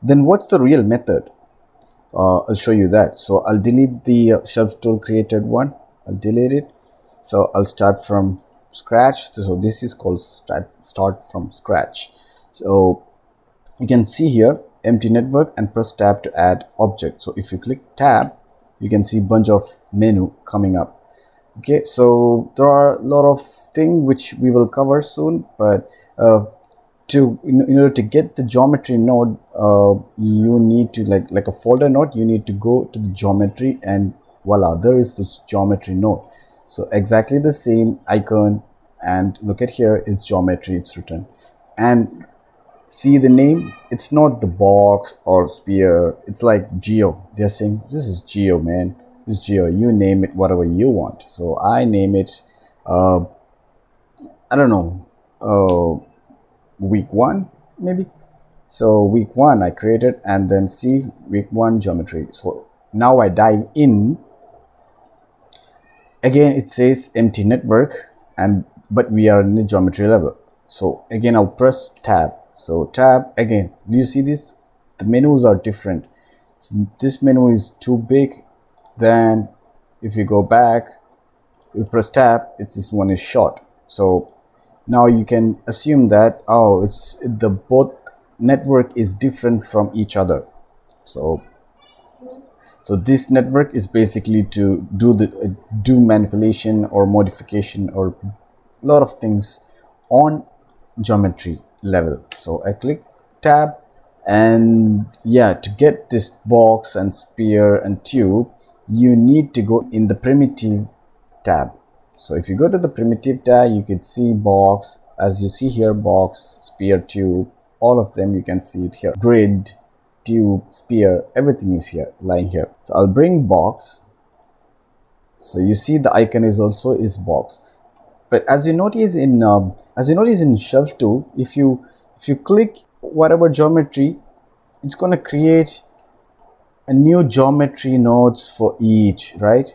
Then what's the real method? I'll show you that. So I'll delete the shelf tool created one. I'll delete it. So I'll start from scratch. So this is called start from scratch. So you can see here empty network and press tab to add object. So if you click tab, you can see bunch of menu coming up. Okay, so there are a lot of things which we will cover soon, but in order to get the geometry node, you need to like a folder node, you need to go to the geometry, and voila, there is this geometry node. So exactly the same icon, and look at here is geometry, it's written. And see the name, it's not the box or sphere, it's like geo. They're saying this is geo, man, this is geo, you name it whatever you want. So I name it I don't know, week 1 maybe. So week 1 I created, and then see week 1 geometry. So now I dive in. Again it says empty network, and but we are in the geometry level. So again I'll press tab. So tab again, you see this, the menus are different. So this menu is too big. Then if you go back, you press tab, it's this one is short. So now you can assume that, oh, it's the both network is different from each other. So this network is basically to do manipulation or modification or a lot of things on geometry level. So I click tab, and yeah, to get this box and sphere and tube, you need to go in the primitive tab. So if you go to the primitive tab, you can see box, as you see here, box, sphere, tube, all of them you can see it here. Grid, tube, sphere, everything is here, lying here. So I'll bring box. So you see the icon is also is box. But as you notice in shelf tool, if you click whatever geometry, it's gonna create a new geometry nodes for each, right?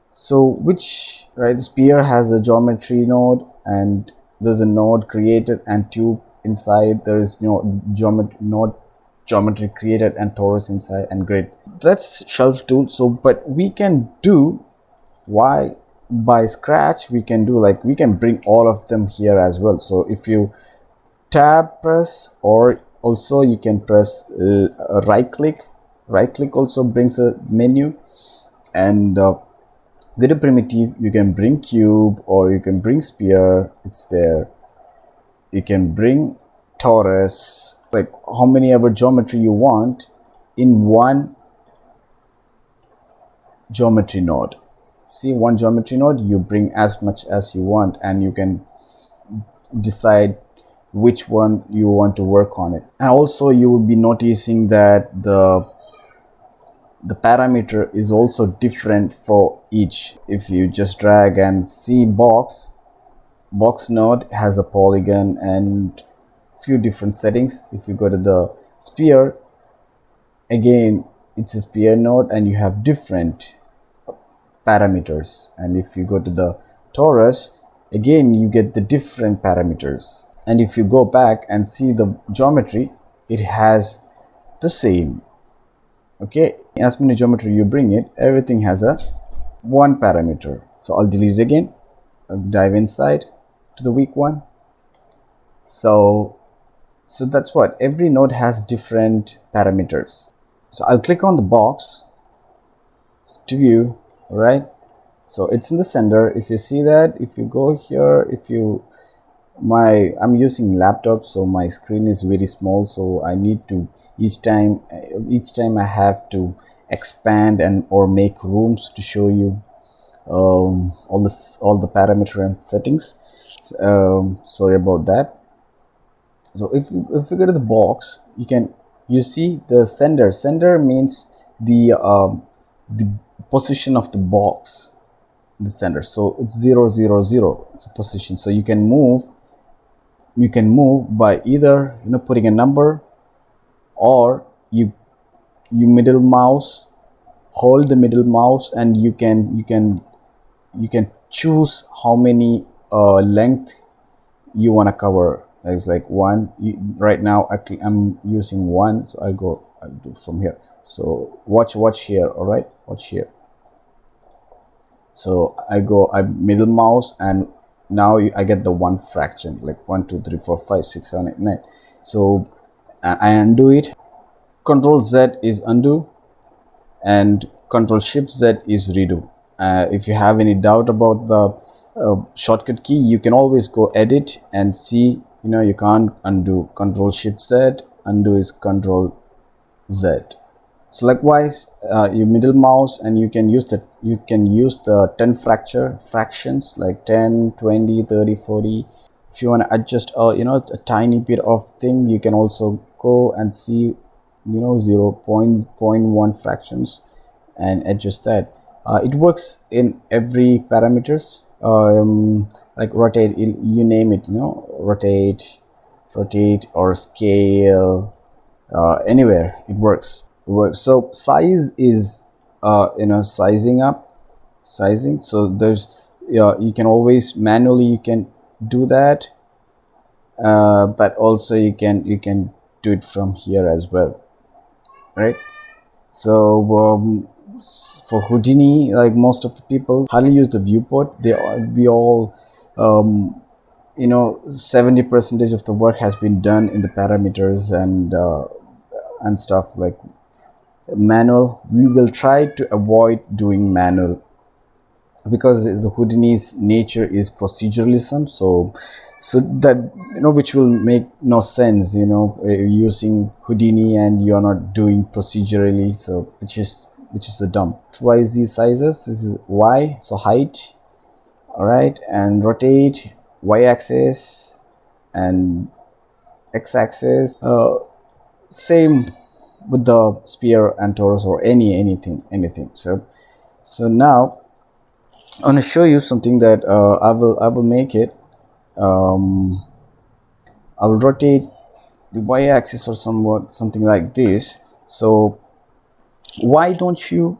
So which, right, sphere has a geometry node, and there's a node created, and tube inside there is no geometry created, and torus inside, and grid. That's shelf tool. So but we can do by scratch, we can do like, we can bring all of them here as well. So if you tab press, or also you can press right click also brings a menu. And go to primitive, you can bring cube, or you can bring sphere, it's there. You can bring torus, like how many ever geometry you want in one geometry node. See, one geometry node, you bring as much as you want, and you can decide which one you want to work on it. And also you will be noticing that the parameter is also different for each. If you just drag and see box node has a polygon and few different settings. If you go to the sphere, again it's a sphere node, and you have different parameters. And if you go to the torus, again you get the different parameters. And if you go back and see the geometry, it has the same. Okay, as many geometry you bring it, everything has a one parameter. So I'll delete it again. I'll dive inside to the weak one. So that's what, every node has different parameters. So I'll click on the box to view. All right, so it's in the center. If you see that, if you go here, I'm using laptop, so my screen is very small, so I need to each time I have to expand and or make rooms to show you all the parameter and settings. Sorry about that. So if you go to the box, you see the sender means the position of the box, the center. So it's 0 0 0, it's a position. So you can move by either putting a number, or you middle mouse, hold the middle mouse, and you can choose how many length you want to cover. It's like 1. Right now I'm using 1, so I'll do from here. So watch here. All right, watch here. So I middle mouse, and now I get the 1 fraction, like 1 2 3 4 5 6 7 8 9. So I undo it. Control Z is undo, and Control Shift Z is redo. If you have any doubt about the shortcut key, you can always go edit and see. You can't undo. Control Shift Z, undo is Control Z. So likewise, you middle mouse, and you can use the 10 fractions like 10, 20, 30, 40. If you want to adjust a tiny bit of thing, you can also go and see 0.1 fractions and adjust that. It works in every parameters, like rotate, you name it, rotate or scale, anywhere it works. So size is sizing. So there's you can always manually you can do that, but also you can do it from here as well, right? So for Houdini, like most of the people hardly use the viewport. We all 70% of the work has been done in the parameters and stuff like manual. We will try to avoid doing manual because the Houdini's nature is proceduralism, so that which will make no sense, using Houdini and you're not doing procedurally, so which is the dumb. YZ sizes, this is Y, so height, all right, and rotate, Y-axis and X-axis, same with the sphere and torus or anything. So now I want to show you something that I will make it. I will rotate the y-axis or something like this. So why don't you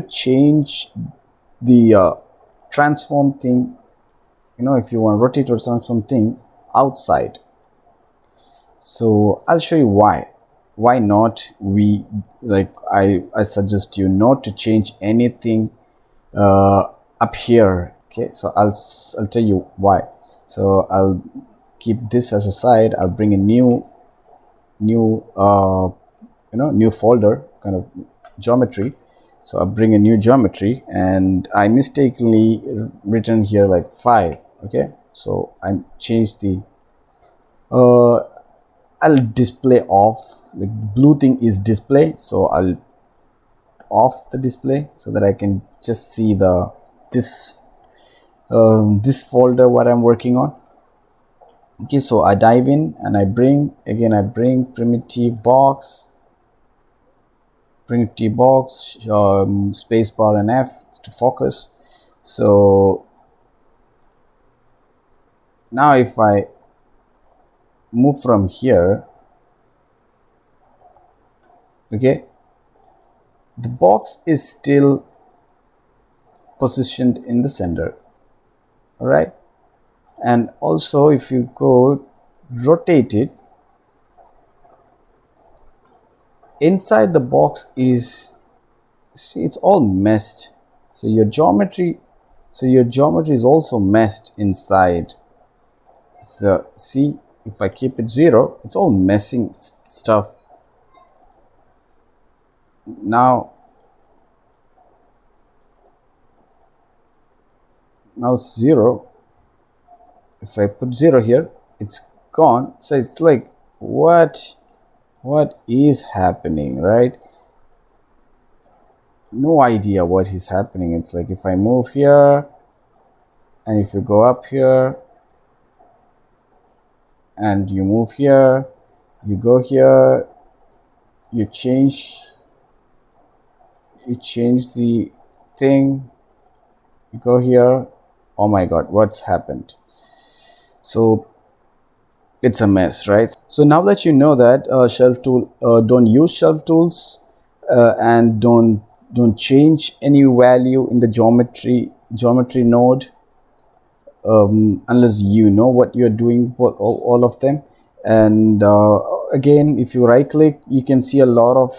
change the transform thing? If you want to rotate or transform thing outside. So I'll show you why. Why not? I suggest you not to change anything up here. Okay, so I'll tell you why. So I'll keep this as a side. I'll bring a new folder, kind of geometry. So I'll bring a new geometry, and I mistakenly written here like 5. Okay, so I changed the I'll display off. The blue thing is display, so I'll off the display so that I can just see this folder what I'm working on. Okay, so I dive in and I bring primitive box, space bar and F to focus. So now if I move from here, okay, the box is still positioned in the center, all right? And also if you go rotate it, inside the box is, see, it's all messed. So your geometry is also messed inside. So see, if I keep it 0, it's all messing stuff. Now it's 0. If I put 0 here, it's gone. So it's like, what is happening, right? No idea what is happening. It's like if I move here, and if you go up here, and you move here, you go here, you change the thing, you go here, oh my god, what's happened? So it's a mess, right? So now that you know that shelf tool, don't use shelf tools, and don't change any value in the geometry node. unless you know what you're doing, all of them. And again, if you right click, you can see a lot of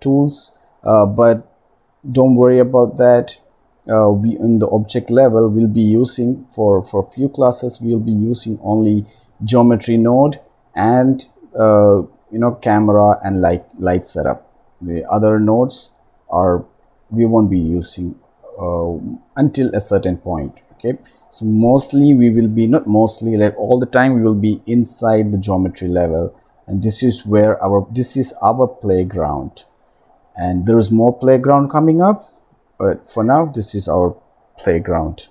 tools, but don't worry about that. We in the object level will be using for few classes, we'll be using only geometry node and camera and light setup. The other nodes are we won't be using until a certain point. Okay, so mostly we will be, not mostly, like all the time we will be inside the geometry level, and this is where this is our playground. And there is more playground coming up, but for now this is our playground.